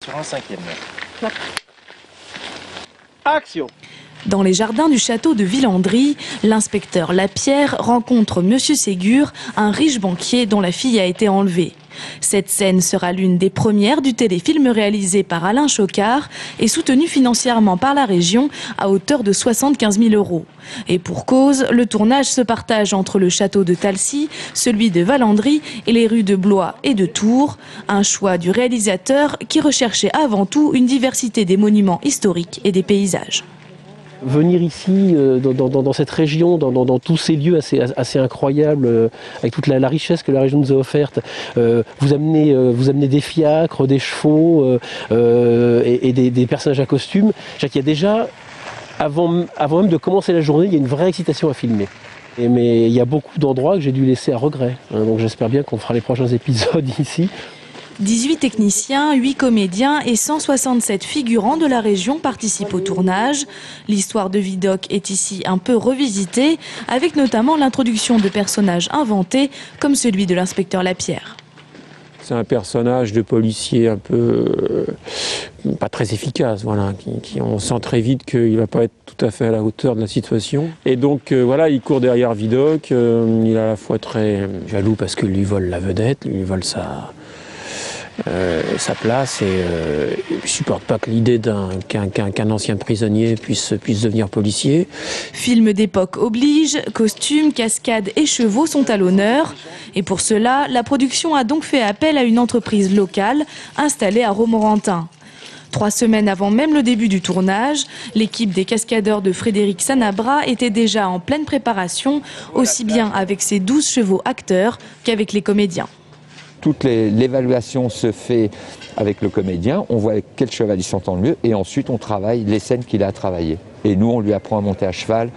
Sur un 5e. Action! Dans les jardins du château de Villandry, l'inspecteur Lapierre rencontre Monsieur Ségur, un riche banquier dont la fille a été enlevée. Cette scène sera l'une des premières du téléfilm réalisé par Alain Chocard et soutenu financièrement par la région à hauteur de 75 000 €. Et pour cause, le tournage se partage entre le château de Talcy, celui de Villandry et les rues de Blois et de Tours. Un choix du réalisateur qui recherchait avant tout une diversité des monuments historiques et des paysages. Venir ici, dans cette région, dans tous ces lieux assez incroyables, avec toute la richesse que la région nous a offerte, vous amenez des fiacres, des chevaux et des personnages à costume. Il y a déjà, avant même de commencer la journée, il y a une vraie excitation à filmer. Mais il y a beaucoup d'endroits que j'ai dû laisser à regret. Donc j'espère bien qu'on fera les prochains épisodes ici. 18 techniciens, 8 comédiens et 167 figurants de la région participent au tournage. L'histoire de Vidocq est ici un peu revisitée, avec notamment l'introduction de personnages inventés, comme celui de l'inspecteur Lapierre. C'est un personnage de policier un peu pas très efficace, voilà, on sent très vite qu'il ne va pas être tout à fait à la hauteur de la situation. Et donc voilà, il court derrière Vidocq, il est à la fois très jaloux parce qu'il lui vole la vedette, lui vole sa place et il ne supporte pas que l'idée qu'un ancien prisonnier puisse devenir policier. Film d'époque oblige, costumes, cascades et chevaux sont à l'honneur. Et pour cela, la production a donc fait appel à une entreprise locale installée à Romorantin. 3 semaines avant même le début du tournage, l'équipe des cascadeurs de Frédéric Sanabra était déjà en pleine préparation, aussi bien avec ses 12 chevaux acteurs qu'avec les comédiens. Toute l'évaluation se fait avec le comédien, on voit avec quel cheval il s'entend le mieux et ensuite on travaille les scènes qu'il a à travailler. Et nous on lui apprend à monter à cheval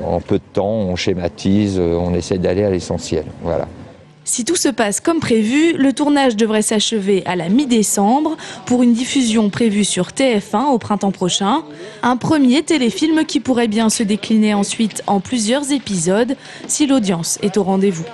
en peu de temps, on schématise, on essaie d'aller à l'essentiel. Voilà. Si tout se passe comme prévu, le tournage devrait s'achever à la mi-décembre pour une diffusion prévue sur TF1 au printemps prochain. Un premier téléfilm qui pourrait bien se décliner ensuite en plusieurs épisodes si l'audience est au rendez-vous.